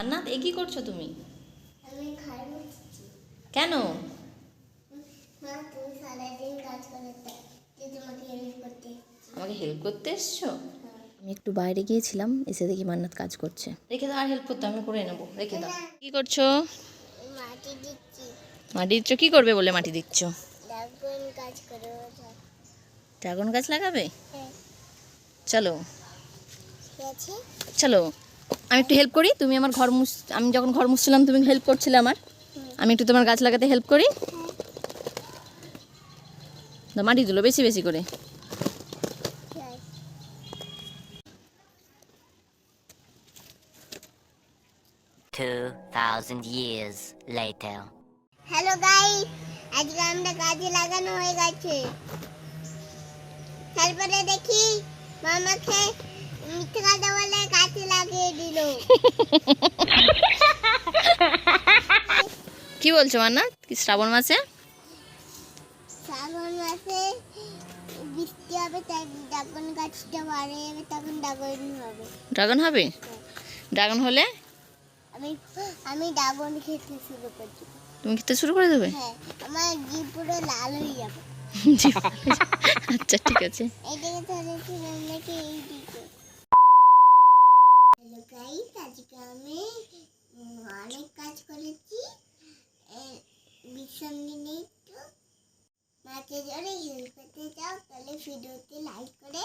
মান্নাত এ কি করছো তুমি? আমি ঘর মুছছি। কেন? মা তুমি সারাদিন কাজ করতে যে তোমাকে হেল্প করতে। আমাকে হেল্প করতে এসছো? হ্যাঁ। আমি একটু বাইরে গিয়েছিলাম, এসে দেখি মান্নাত কাজ করছে। রেখে দাও, আর হেল্প করতে আমি করে নেবো, রেখে দাও। কি করছো? মাটি দিচ্ছি। মাটি দিচ্ছ? কি করবে বলে মাটি দিচ্ছ? ড্রাগন কাজ করে ওঠা। ড্রাগন গাছ লাগাবে? হ্যাঁ। চলো ঠিক আছে। চলো, আমি একটু হেল্প করি। তুমি আমার আমি যখন ঘর মুছছিলাম তুমি হেল্প করছিলে আমার। আমি একটু তোমার গাছ লাগাতে হেল্প করি। দাও, মাটি তুলো বেশি বেশি করে। হ্যাঁ। 2000 years later. হ্যালো গাইস, আজকে আমরা কাজে লাগানো হয়ে গেছে। তারপরে দেখি মামাকে মিথ্যে কথা বলে কাজে লাগিয়ে দিল। কি বলছো মান্নাত? কি শ্রাবণ মাসে? শ্রাবণ মাসে বৃষ্টি হবে, তাই ড্রাগন গাছটা বাড়ে যাবে, তখন ড্রাগন হবে। ড্রাগন হবে? ড্রাগন হলে আমি আমি ড্রাগন খেতে শুরু করছি। তুমি খেতে শুরু করে দেবে? হ্যাঁ, আমার জিভ পুরো লাল হয়ে যাবে। আচ্ছা ঠিক আছে। এইদিকে ধরেছিলাম নাকি এইদিকে। হ্যালো গাইস, আজকে আমি অনেক কাজ করেছি। বিশ্রাম নিয়ে একটু মাঝে যদি হেল্প করতে চাও তাহলে ভিডিওতে লাইক করে